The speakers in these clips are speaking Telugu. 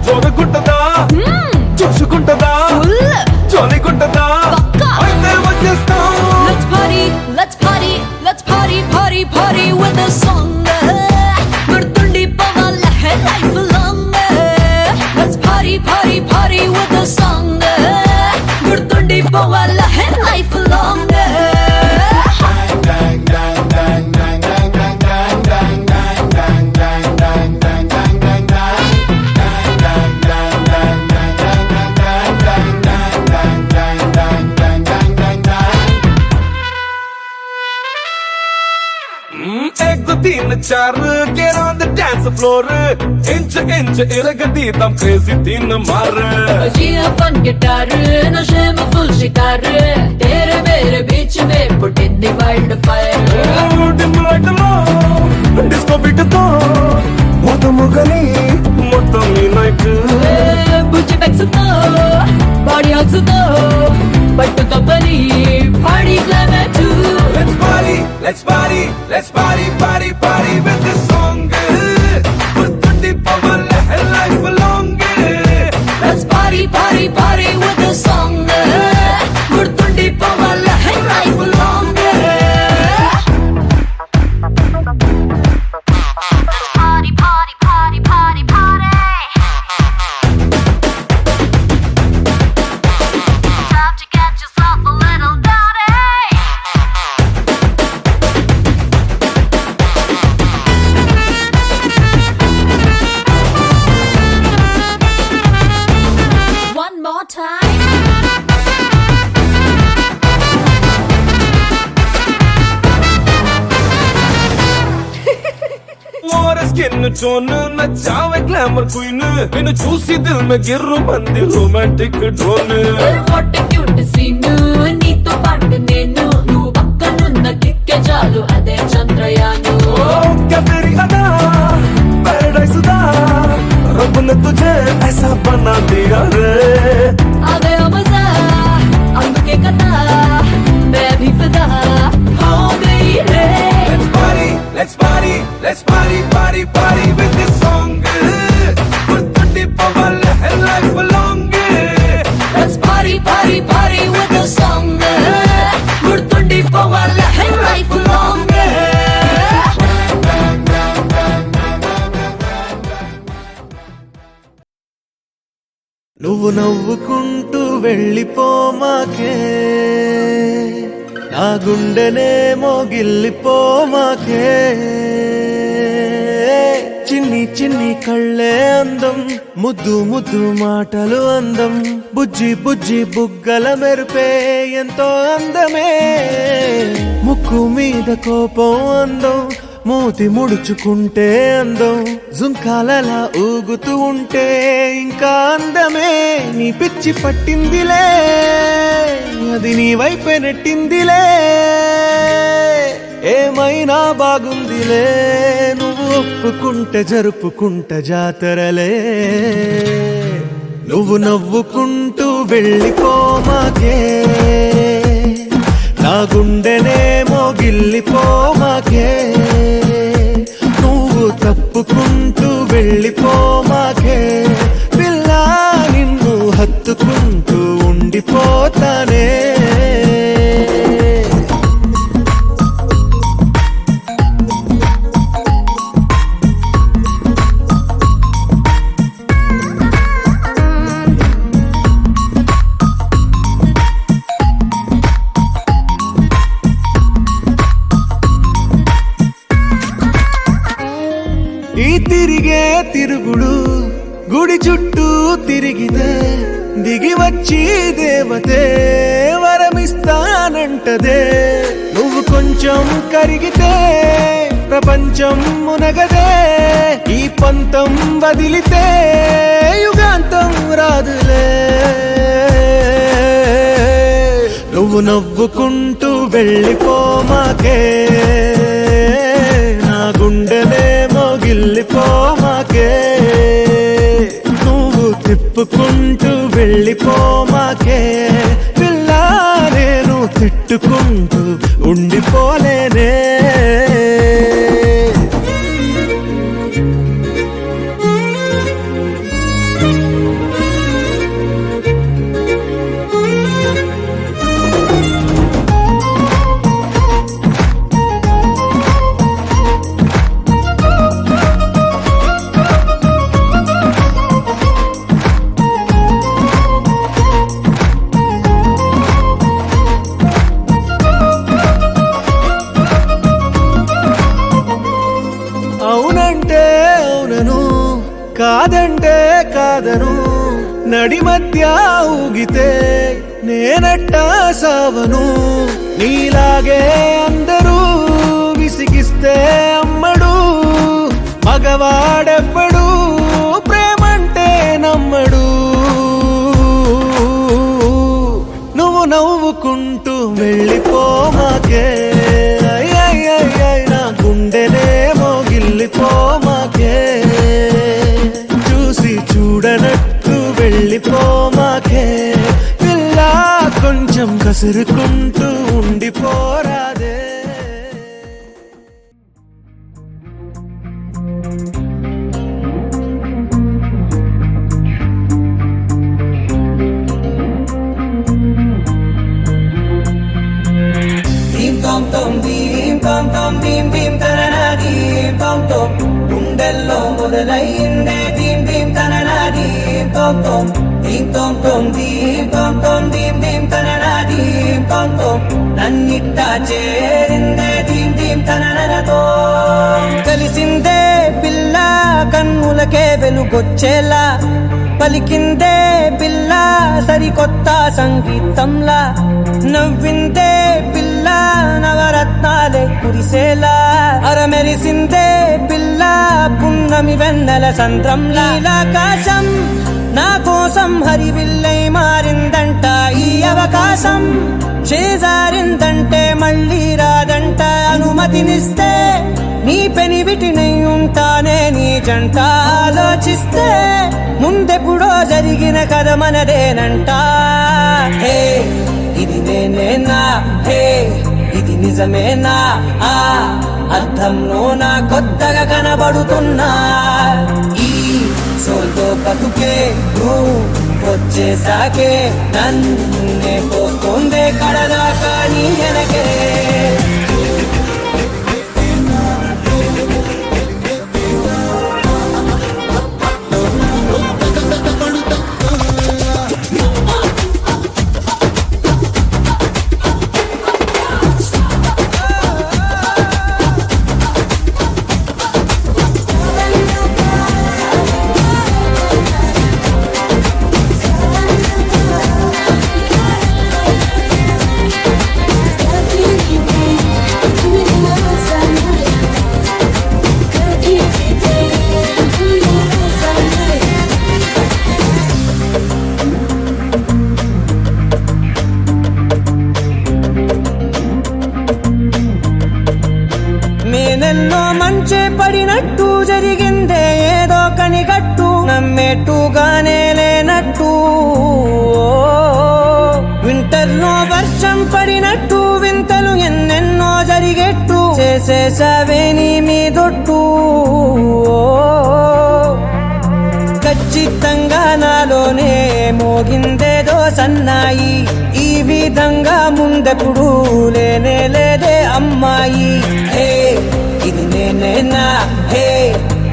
చూడకుంటదా చూసుకుంటదా చోలికుంటదా అయితే వచ్చేస్తాం. Let's party, let's party, let's party, party, party with a song. గుర్తుండి పోవాల life long. Let's party, party, party with a song. గుర్తుండి పోవాల life long. एक दो तीन चार get on the dance floor. इंच इंच इरगदी दम crazy तीन मार. बजिया फन गिटार नशे में फुल शिकार. तेरे मेरे बीच में पुटिंदी वाइल्ड फायर. डिम लाइट लो डिस्को बीट तो वो तो मुगली मोटो मी नाइट. बुझे बैक्स तो बॉडी हग्स तो बट तो बनी पार्टी क्लाइमेट टू. Let's party, let's party, let's party, party, party with this song. गुर्तुंडी पवल है life long. Let's party, party, party with the song. गुर्तुंडी पवल है life long. Party, party, party, party, party. Time to get yourself a little naughty. One more time. और स्किन टोन नचावे ग्लैमर क्वीन. मैंने चूसी दिल में गिर्रू मंदी romantic drone. What a cute scene. నీతో పాటు నేను నువ్వు పక్కనున్న కిక్కే చాలు అదే చంద్రయాను. क्या तेरी अदा पैराडाइज दा रब ने तुझे ऐसा बना दिया रे. అదే మజా అందుకే కదా मैं भी फिदा हो गई रे. Let's party, let's party, let's party, party, party with this song. गुर्तुंडी पवल है life long. Let's party, party, party with the song. గుర్తుండి పోవాల life long. నువ్వు నవ్వుకుంటూ వెళ్ళిపోమాకే నా గుండెనే మోగిల్లిపోమాకే. చిన్ని చిన్ని కళ్ళే అందం ముద్దు ముద్దు మాటలు అందం బుజ్జి బుజ్జి బుగ్గల మెరుపే ఎంతో అందమే. ముక్కు మీద కోపం అందం మూతి ముడుచుకుంటే అందం జుంకాలలా ఊగుతూ ఉంటే ఇంకా అందమే. నీ పిచ్చి పట్టిందిలే అది నీ వైపే నెట్టిందిలే. ఏమైనా బాగుందిలే నువ్వు ఒప్పుకుంటే జరుపుకుంటే జాతరలే. నువ్వు నవ్వుకుంటూ వెళ్ళిపోమాకే నా గుండెనే మోగిల్లిపోమాకే. నువ్వు తప్పుకుంటూ వెళ్ళిపోమాకే పిల్ల నిన్ను హత్తుకుంటూ ఉండిపోతానే. ఈ తిరిగే తిరుగుడు గుడి చుట్టూ తిరిగితే దిగి వచ్చి దాటదే. నువ్వు కొంచెం కరిగితే ప్రపంచం మునగదే. ఈ పంతం వదిలితే యుగాంతం రాదులే. నువ్వు నవ్వుకుంటూ వెళ్ళిపోమాకే, నా గుండెలేమో గిల్లిపోమాకే. నువ్వు తిప్పుకుంటూ వెళ్ళిపోమాకే పిల్ల, నేను తిట్టుకుంటూ ఉండిపోలేనే. అవునంటే అవునను, కాదంటే కాదను. నడి మధ్య ఊగితే నేనట్టా సావను. నీలాగే అందరూ విసిగిస్తే అమ్మడు, మగవాడెవ్వడు ప్రేమంటే నమ్మడు. నువ్వు నవ్వుకుంటూ వెళ్ళిపోమాకే, నా గుండెనేమో గిల్లిపోమాకే. చూసి చూడనట్టు వెళ్ళిపోమాకే పిల్ల, కొంచెం కసురుకుంటూ ఉండిపోరాదే. గుండెల్లో మొదలైందే దీం దీం తననా దీం తోం తోం, దీం తోం తోం దీం తోం తోం, దీం దీం తననా దీం తోం తోం. నన్నిట్టా చేరిందే దీం దీం తననతో. కలిసిందే పిల్ల కన్నులకే వెలుగొచ్చేలా, పలికిందే పిల్ల సరికొత్త సంగీతంలా. నవ్విందే పిల్ల నవరత్నాలే కురిసేలా, అరమెరిసిందే పిల్ల పున్నమి వెన్నెల సంద్రంలా. ఆకాశం నా కోసం హరివిల్లై మారిందంట, ఈ అవకాశం చేజారిందంటే మళ్ళీ రాదంట. అనుమతినిస్తే నీ పెనివిటినై ఉంటానే నీ జంట. ఆలోచిస్తే ముందెప్పుడో జరిగిన కథ మనదేనంట. హే ఇది నేనేనా, హే ఇది నిజమేనా, ఆ అర్థంలో నా కొత్తగా కనబడుతున్నా. ఈ సోల్తో బతుకే నువ్వు వచ్చేసాకే, నన్నే పోస్తుందే కడదాకా నీ వెనకే. నేనెన్నో మంచే పడినట్టు జరిగిందే ఏదో కనిగట్టు, నమ్మేట్టుగానే లేనట్టు. వింటర్లో వర్షం పడినట్టు వింతలు ఎన్నెన్నో జరిగేట్టు, చేసేసావే నీ మీదొట్టు. ఖచ్చితంగా నాలోనే మోగిందేదో సన్నాయి, ఈ విధంగా ముందెప్పుడు లేనే లేదే అమ్మాయి. హే ఇది నేనేనా, హే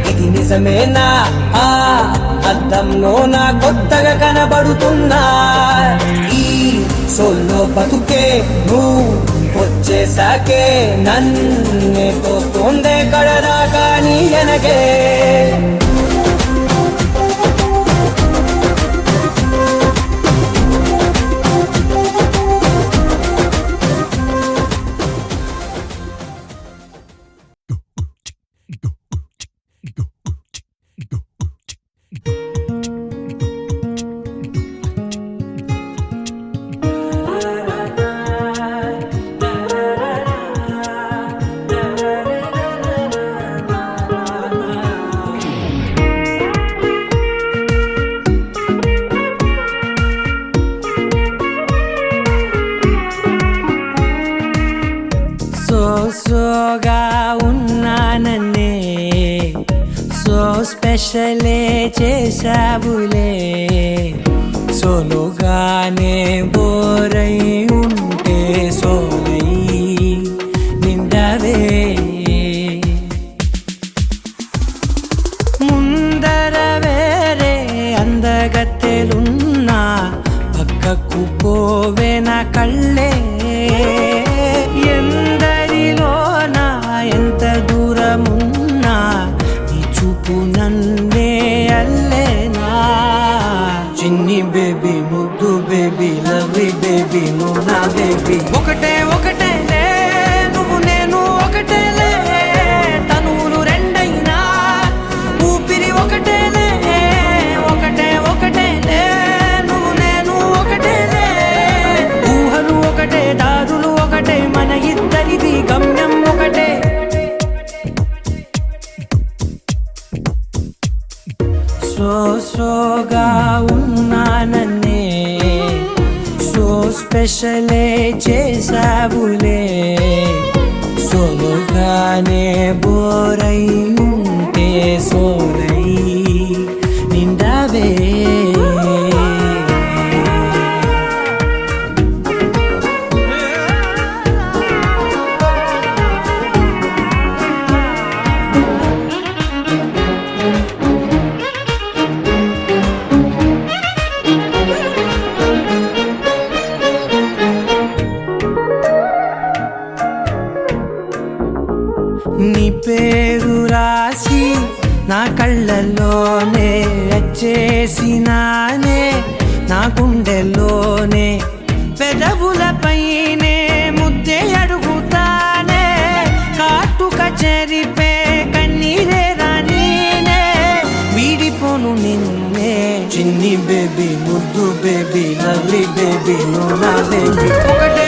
ఇది నిజమేనా, ఆ అద్దంలో నా కొత్తగా కనబడుతున్నా. ఈ సోల్లో బతుకే నువ్వు వచ్చేసాకే, నన్నే తోస్తోందే కడదాకా నీ వెనకే. సోగా ఉన్నానన్నే సో స్పెషలే చేసావులే సోలోగానే బోరై ఉంటే సోలై నిండవే ముందర వేరే అందగత్తెలున్నా పక్కకు పోవే నా కళ్ళే ఎందరిలోనా ఎంత దూరమున్నా నీ చూపు నన్నే అల్లేనా చిన్ని బేబీ ముద్దు బేబీ లవ్లీ బేబీ నువ్వు నా బేబీ ఒకటే ఒకటేలే నువ్వు నేను ఒకటేలే తనువులు రెండైనా ఊపిరి ఒకటేలే ఒకటే ఒకటేలే నువ్వు నేను ఒకటేలే ఊహలు ఒకటే దారులు ఒకటే మన ఇద్దరిది గమ్యం ఒకటే సోగా ఉన్నానన్నే సో స్పెషలే చేసావులే సోలోగానే బోరై ఉంటే సోలై నిండవే నీ పేరు రాసి నా కళ్ళల్లోనే వచ్చేసినానే నా గుండెల్లోనే పెదవులపైనే ముద్దే అడుగుతానే కాటుక చెరిపే కన్నీరే రానీనే వీడిపోను నిన్నే చిన్ని బేబీ ముద్దు బేబీ లవ్లీ బేబీ నువ్వు నా బేబీ ఒకటే